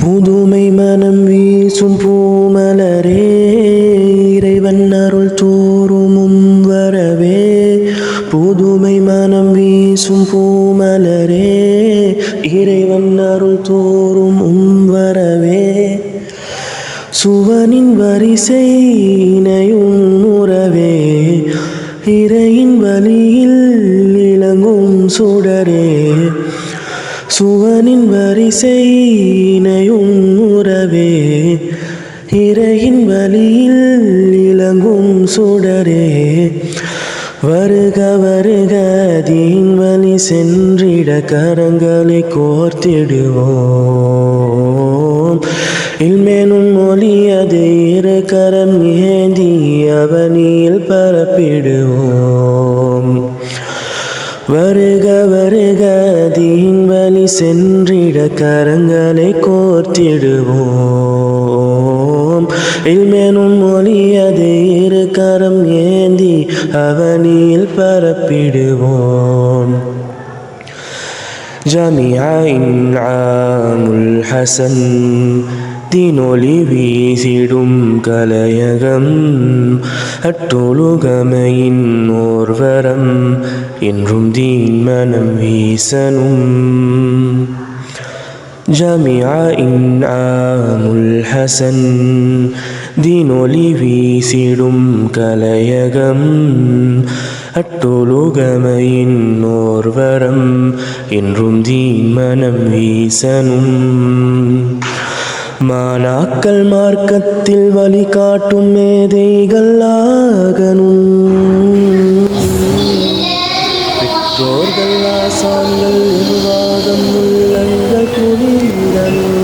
புதுமை மனம் வீசும் பூமலரே, இறைவன் அருள் தோறும் வரவே. புதுமை மனம் வீசும் பூமலரே, இறைவன் அருள் தோறும் வரவே. சுவனின் வரிசை இணையும் உறவே, இறையின் வழியில் இளங்கும் சுடரே. சுவனின் வரிசை இணையும் உறவே, இறையின் வழியில் இளங்கும் சுடரே. வருக வருக தீன் வழி சென்றிட கரங்களை கோர்த்திடுவோம். இல்மேனும் மொழி அது இரு கரம் ஏந்தி அவனியில் பரப்பிடுவோம். வருக வருக தீன் வழி சென்றிட கரங்களை கோர்த்திடுவோம். இல்மேனும் மொழி அது இரு கரம் ஏந்தி அவனியில் பரப்பிடுவோம். ஜாமிஆ இன்ஆமுல் ஹசன் தீனொளி வீசிடும் கலையகம், அட்டொழுகமையின் ஓர்வரம் என்றும் தீன் மனம் வீசனும். ஜாமிஆ இன்ஆமுல் ஹசன் தீனொளி வீசிடும் கலையகம், அட்டொழுகமையின் ஓர்வரம் என்றும் தீன் மனம் வீசனும். மாணாக்கள் மார்க்கத்தில் வழிகாட்டும் மேதைகள் ஆகனும். பெற்றோர்கள் ஆசான்கள் நிர்வாகம் உள்ளங்கள் குளிரனும்.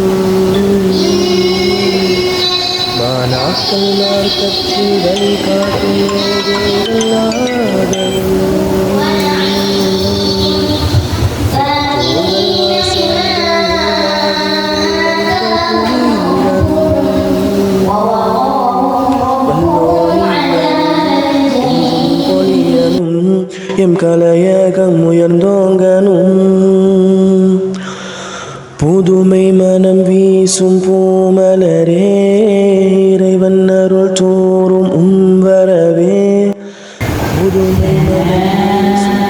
மாணாக்கள் மார்க்கத்தில் வழிகாட்டும் மேதைகள் ஆகனும். எம் கலையகம் உயர்ந்தோங்கனும். புதுமை மனம் வீசும் பூமலரே, இறைவன் அருள் தோறும் வரவே. புதுமை மனம் வீசும்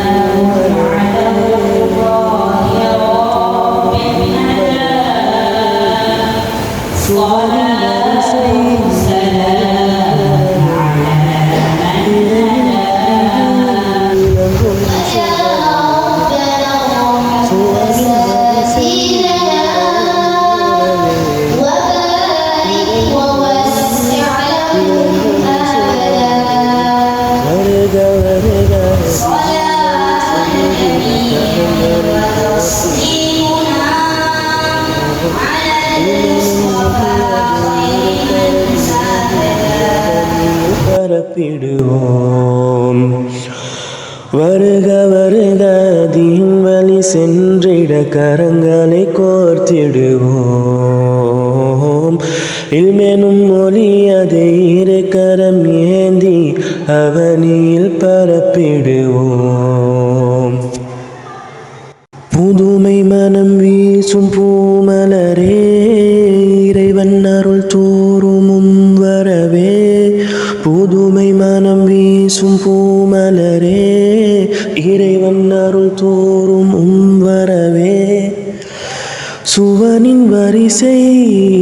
பரப்பிடுவோம். வருக வருக தீன் வழி சென்றிட கரங்களை கோர்த்திடுவோம். இல்மேனும் மொழி அதை இரு கரம் ஏந்தி அவனியில் பரப்பிடுவோம். புதுமை மனம் வீசும் பூமலரே, இறைவன் அருள் தோறும் வரவே. புதுமை மனம் வீசும் பூமலரே, இறைவன் அருள் தோறும் வரவே. சுவனின் வரிசை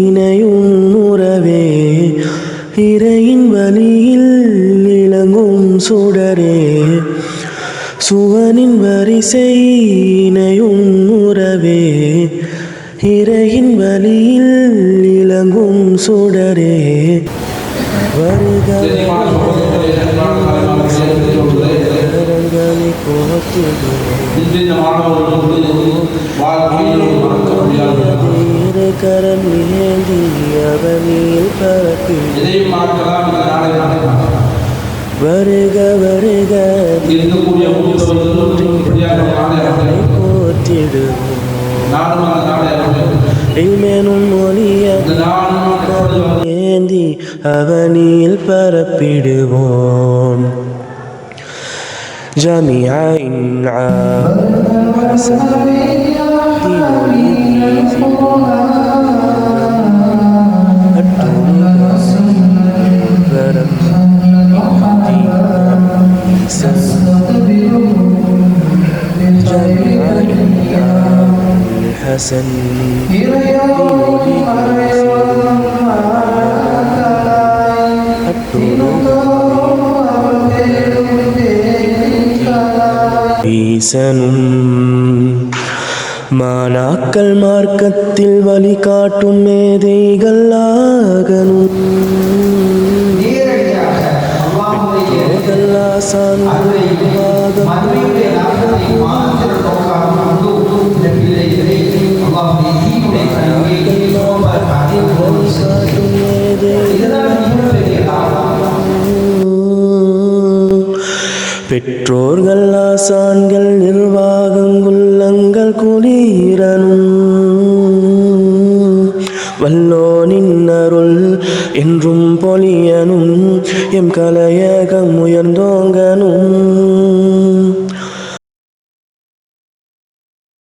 இணையும் உறவே, இறையின் வழியில் இளங்கும் சுடரே. சுவனின் வரிசை இணையும் உறவே, இறையின் வழியில் இளங்கும் சுடரே. வருக கரங்களை கோர்த்திடுவோம். கரம் ஏந்தி அவனியில் பரப்பிடுவோம். வருக வருக போற்றிடுவோம். இல்மேனும் மொழியை ஏந்தி அவனியில் பரப்பிடுவோம். ஜாமிஆ இன்ஆமுல் ஹசன் ஹசன் ஈசனும் மானாக்கள் மார்க்கத்தில் வழிகாட்டும் மேதைகள் ஆகணும் பெற்றோர்கள் ஆசான்கள் நிர்வாகம் உள்ளங்கள் குளிரனும் வல்லோனின் அருள் என்றும் பொலியனும் எம் கலையகம் உயர்ந்தோங்கனும்